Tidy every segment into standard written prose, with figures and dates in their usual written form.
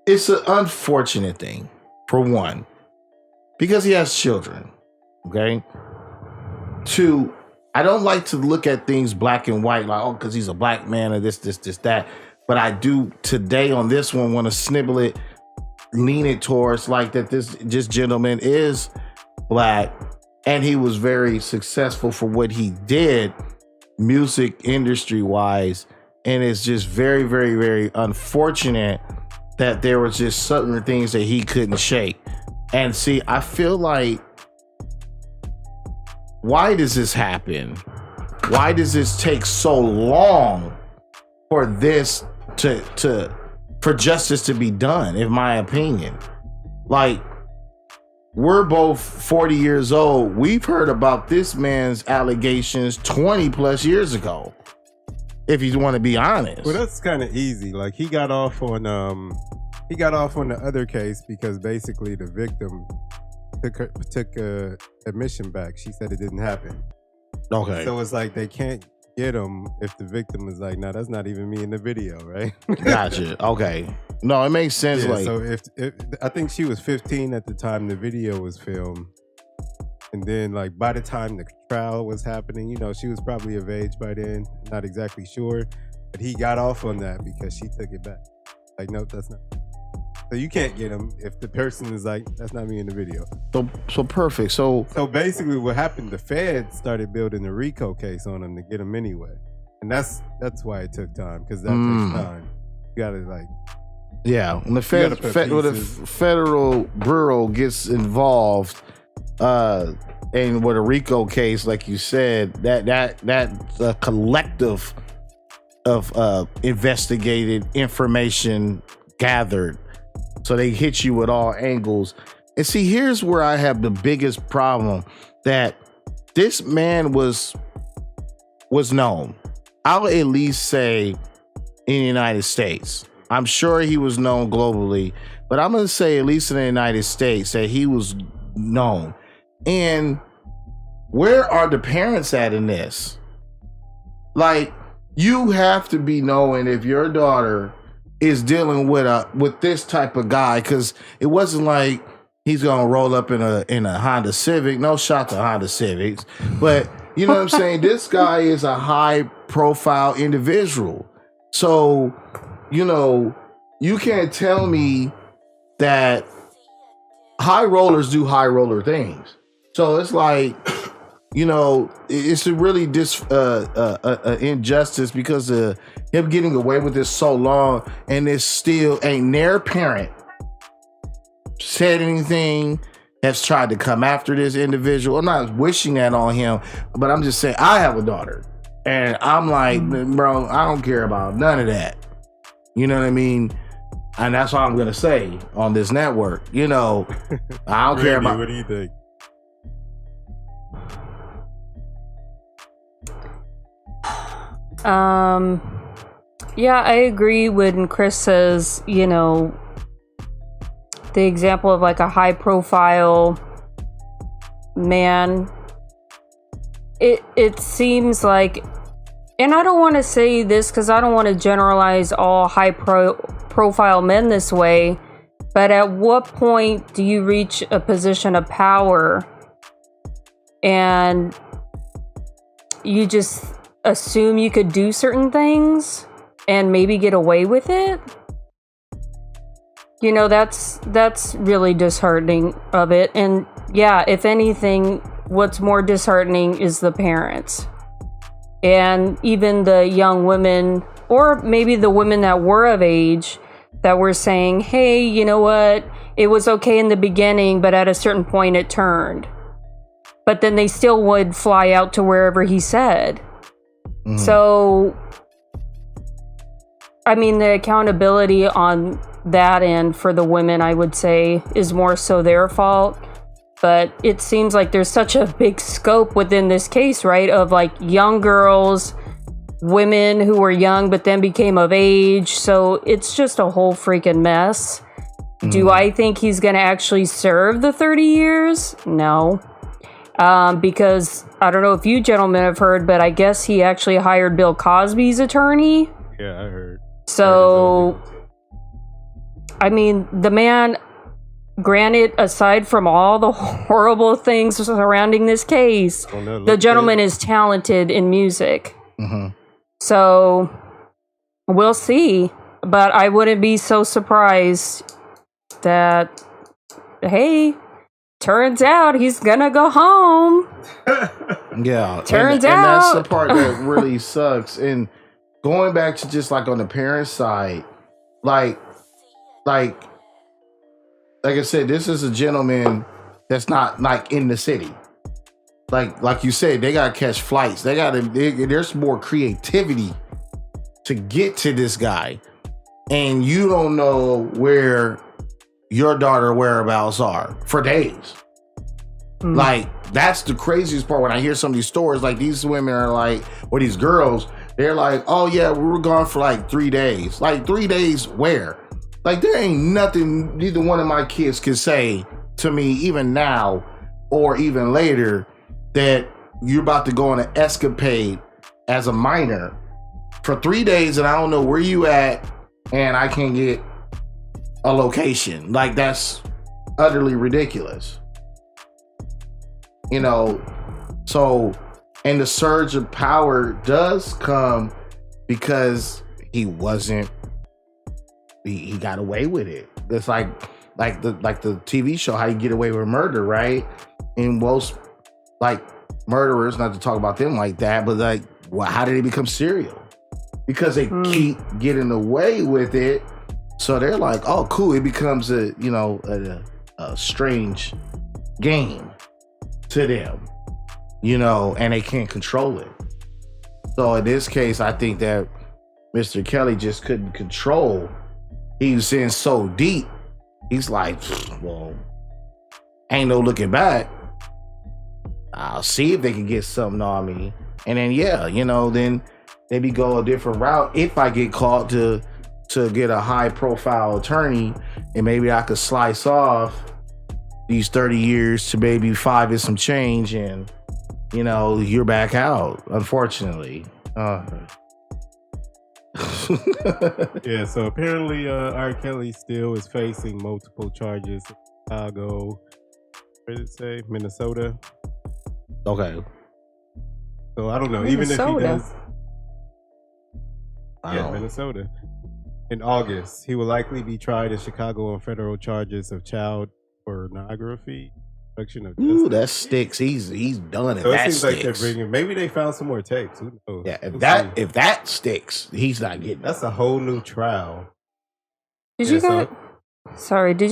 it's an unfortunate thing, for one, because he has children. Okay. Two, I don't like to look at things black and white, like, oh, because he's a black man or this, that. But I do today on this one want to snibble it, lean it towards like that this gentleman is black and he was very successful for what he did music industry wise. And it's just very, very, very unfortunate that there was just certain things that he couldn't shake. And see, I feel like, why does this happen? Why does this take so long for this for justice to be done, in my opinion? Like, we're both 40 years old. We've heard about this man's allegations 20 plus years ago, if you want to be honest. Well, that's kind of easy. Like, he got off on the other case because basically the victim took a admission back. She said it didn't happen. Okay. So it's like they can't get him if the victim is like, no, that's not even me in the video, right? Gotcha. Okay. No, it makes sense. Yeah, like, so if I think she was 15 at the time the video was filmed, and then like by the time the trial was happening, she was probably of age by then. Not exactly sure, but he got off on that because she took it back. Like, nope, that's not. So you can't get him if the person is like, that's not me in the video. So perfect. So basically what happened, the Fed started building a RICO case on him to get him anyway. And that's why it took time, because that takes time. You gotta like... Yeah, when the federal bureau gets involved and with a RICO case, like you said, that's a collective of investigated information gathered. So they hit you at all angles. And see, here's where I have the biggest problem, that this man was known. I'll at least say in the United States. I'm sure he was known globally, but I'm going to say at least in the United States that he was known. And where are the parents at in this? Like, you have to be knowing if your daughter is dealing with this type of guy, because it wasn't like he's gonna roll up in a Honda Civic. No shot to Honda Civics, but you know what I'm saying. This guy is a high profile individual, so you can't tell me that high rollers do high roller things. So it's like, it's a really injustice because of him getting away with this so long, and this still ain't their parent said anything, has tried to come after this individual. I'm not wishing that on him, but I'm just saying, I have a daughter, and I'm like, bro, I don't care about none of that. You know what I mean? And that's what I'm going to say on this network. I don't care about... What do you think? Yeah, I agree when Chris says, the example of like a high profile man. It seems like, and I don't want to say this because I don't want to generalize all high profile men this way, but at what point do you reach a position of power and you just assume you could do certain things and maybe get away with it? That's really disheartening of it. And yeah, if anything, what's more disheartening is the parents and even the young women, or maybe the women that were of age that were saying, hey, you know what? It was okay in the beginning, but at a certain point it turned. But then they still would fly out to wherever he said. Mm. So, I mean, the accountability on that end for the women, I would say, is more so their fault. But it seems like there's such a big scope within this case, right? Of like young girls, women who were young but then became of age. So it's just a whole freaking mess. Mm. Do I think he's going to actually serve the 30 years? No. Because I don't know if you gentlemen have heard, but I guess he actually hired Bill Cosby's attorney. Yeah, I heard. So I mean, the man, granted, aside from all the horrible things surrounding this case, the gentleman is talented in music. Mm-hmm. So we'll see. But I wouldn't be so surprised that, hey, turns out he's gonna go home. Yeah. Turns out. And that's the part that really sucks. And going back to just like on the parent side, like I said, this is a gentleman that's not like in the city. Like you said, they gotta catch flights. There's more creativity to get to this guy. And you don't know where your daughter whereabouts are for days. Like, that's the craziest part when I hear some of these stories. Like, these women are like, or these girls, they're like, oh yeah, we were gone for like 3 days. Like, 3 days where? Like, there ain't nothing neither one of my kids can say to me, even now or even later, that you're about to go on an escapade as a minor for 3 days and I don't know where you at and I can't get a location. Like, that's utterly ridiculous. You know, so, and the surge of power does come because he got away with it. It's like the TV show, How You Get Away with Murder, right? And most, like, murderers, not to talk about them like that, but like, well, how did they become serial? Because they keep getting away with it. So they're like, oh, cool. It becomes a strange game to them, and they can't control it. So in this case, I think that Mr. Kelly just couldn't control. He was in so deep. He's like, well, ain't no looking back. I'll see if they can get something on me. And then, then maybe go a different route if I get caught to get a high profile attorney, and maybe I could slice off these 30 years to maybe 5 and some change, and you're back out, unfortunately. Yeah, so apparently R. Kelly still is facing multiple charges in Chicago, where did it say? Minnesota. Okay. So I don't know, Minnesota. even if he does. Yeah, Minnesota. In August, he will likely be tried in Chicago on federal charges of child pornography, production of justice. Ooh, that sticks. He's done it. So that it seems sticks. like they're bringing. Maybe they found some more tapes. Who knows? Yeah, if that sticks, he's not getting. That's a whole new trial. Did you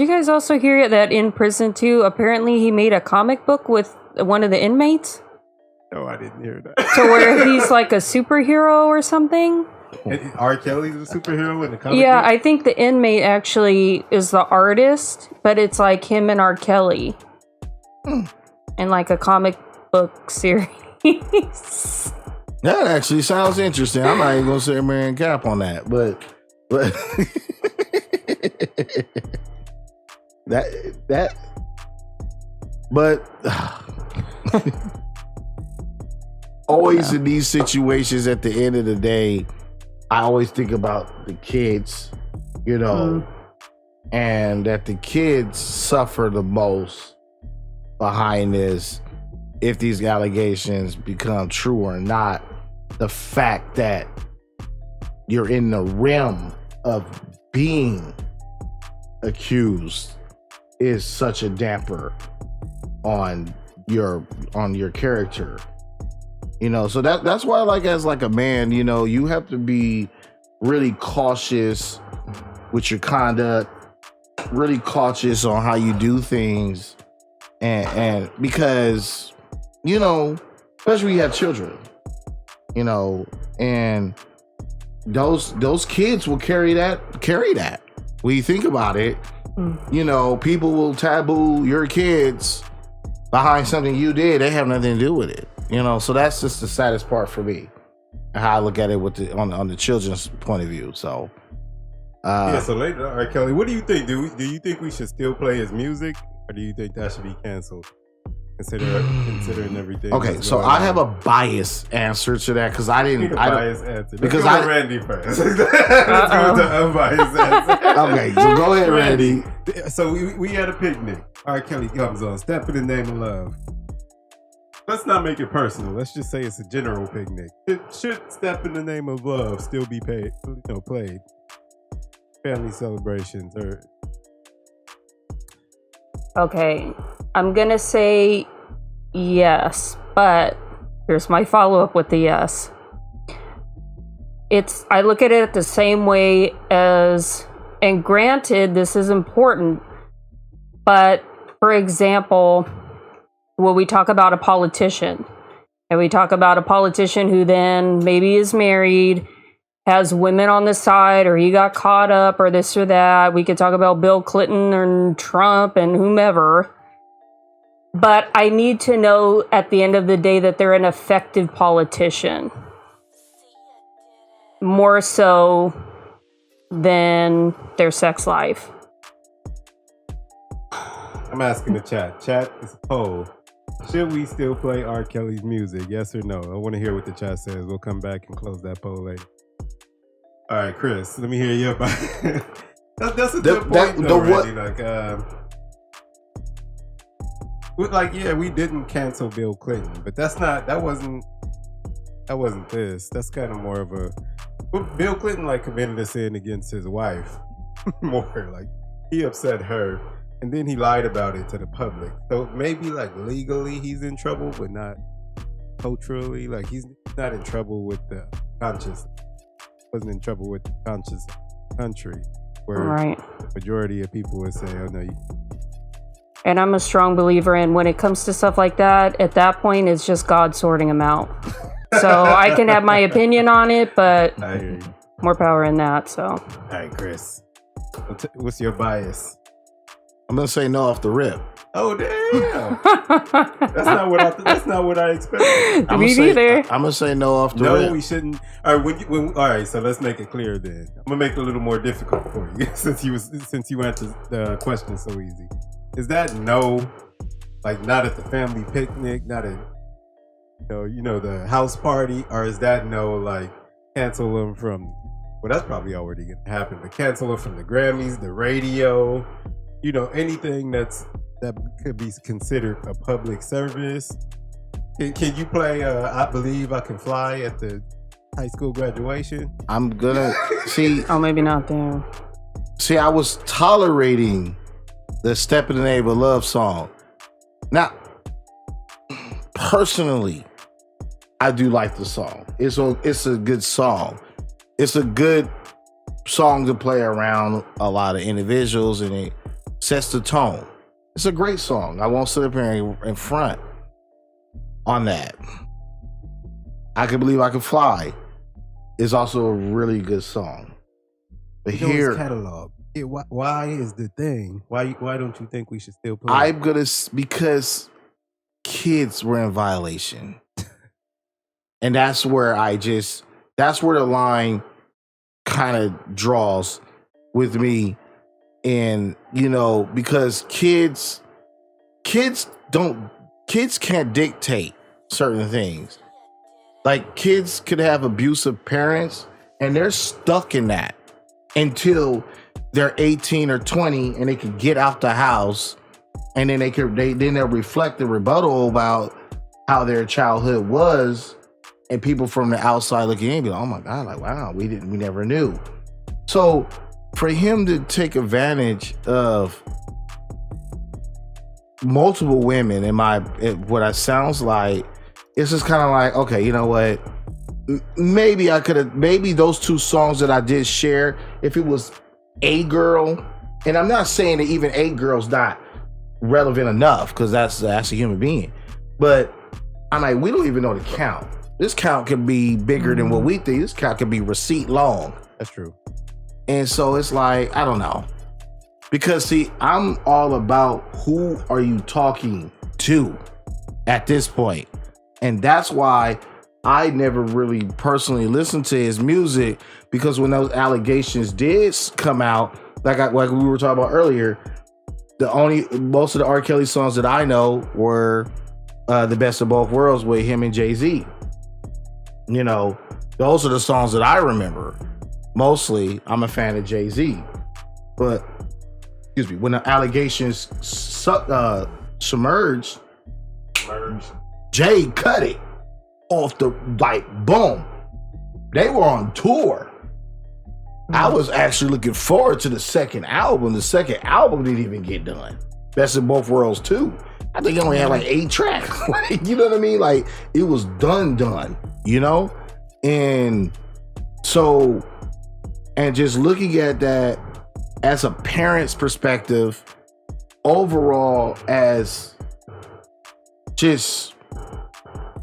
guys also hear that in prison too? Apparently, he made a comic book with one of the inmates. No, I didn't hear that. So where he's like a superhero or something. R. Kelly's a superhero in the comic Yeah, book? I think the inmate actually is the artist, but it's like him and R. Kelly. And like a comic book series. That actually sounds interesting. I'm not even gonna say Marion Cap on that, but always in these situations, at the end of the day, I always think about the kids, and that the kids suffer the most behind this if these allegations become true or not. The fact that you're in the realm of being accused is such a damper on your character. So that's why, like, as like a man, you have to be really cautious with your conduct, really cautious on how you do things, and because especially when you have children, and those kids will carry that. When you think about it, people will taboo your kids behind something you did. They have nothing to do with it. So that's just the saddest part for me, how I look at it on the children's point of view. So, so later, all right, Kelly, what do you think? Do you think we should still play his music, or do you think that should be canceled? considering everything. Okay, so I have a biased answer to that because I didn't. Biased answer. Because Let's go with Randy first. Let's go with the unbiased answer. Okay, so go ahead, Randy. So we at a picnic. R. Kelly comes on. Step in the Name of Love. Let's not make it personal. Let's just say it's a general picnic. Should Step in the Name of Love still be played? Family celebrations or. Okay, I'm gonna say yes, but here's my follow-up with the yes. I look at it the same way as, and granted, this is important, but for example, when we talk about a politician, and we talk about a politician who then maybe is married, has women on the side, or he got caught up, or this or that. We could talk about Bill Clinton and Trump and whomever. But I need to know at the end of the day that they're an effective politician. More so than their sex life. I'm asking the chat. Chat is a poll. Should we still play R. Kelly's music? Yes or no? I want to hear what the chat says. We'll come back and close that poll later. All right, Chris, let me hear you about that's a good point, though, Randy. We didn't cancel Bill Clinton, but that wasn't this. That's kind of more of a Bill Clinton committed a sin against his wife. More like he upset her, and then he lied about it to the public. So maybe legally he's in trouble, but not culturally. He's not in trouble with the conscience. Wasn't in trouble with the conscious country, where the majority of people would say, "Oh no." And I'm a strong believer in when it comes to stuff like that. At that point, it's just God sorting them out. So I can have my opinion on it, but more power in that. So, all right, Chris, what's your bias? I'm gonna say no off the rip. Oh damn! That's not what I expected. Me neither. I'm gonna say no off the rip. No, we shouldn't. All right, all right. So let's make it clear then. I'm gonna make it a little more difficult for you since you answered the question so easy. Is that no? Not at the family picnic, not at the house party, or is that no? Cancel them from? Well, that's probably already gonna happen. But cancel them from the Grammys, the radio. Anything that could be considered a public service. Can you play I Believe I Can Fly at the high school graduation? I'm gonna see. Oh, maybe not there. See, I was tolerating the Step in the Name of Love song. Now, personally, I do like the song. It's a good song. It's a good song to play around a lot of individuals, and it sets the tone. It's a great song. I won't sit up here in front on that. I Can Believe I Can Fly is also a really good song. But here, his catalog. Why is the thing? Why don't you think we should still play? Because kids were in violation, and that's where the line kind of draws with me. And, because kids can't dictate certain things. Kids could have abusive parents and they're stuck in that until they're 18 or 20 and they can get out the house, and then they'll reflect and rebuttal about how their childhood was, and people from the outside looking in be like, oh my God, wow, we never knew. So for him to take advantage of multiple women, what it sounds like, it's just kind of like, okay, you know what? Maybe those two songs that I did share, if it was a girl, and I'm not saying that even a girl's not relevant enough, because that's a human being, but I'm like, we don't even know the count. This count could be bigger than what we think. This count could be receipt long. That's true. And so it's like, I don't know. Because see, I'm all about who are you talking to at this point. And that's why I never really personally listened to his music, because when those allegations did come out, like we were talking about earlier, most of the R. Kelly songs that I know were The Best of Both Worlds with him and Jay-Z. You know, those are the songs that I remember. Mostly, I'm a fan of Jay-Z. But, excuse me, when the allegations submerged, Jay cut it off the, like, boom. They were on tour. I was actually looking forward to the second album. The second album didn't even get done. Best of Both Worlds 2. I think it only had like 8 tracks. You know what I mean? Like, it was done, you know? And so, and just looking at that as a parent's perspective, overall, as just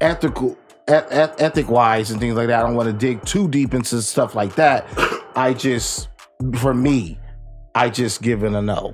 ethic wise and things like that, I don't want to dig too deep into stuff like that. For me, I just give it a no.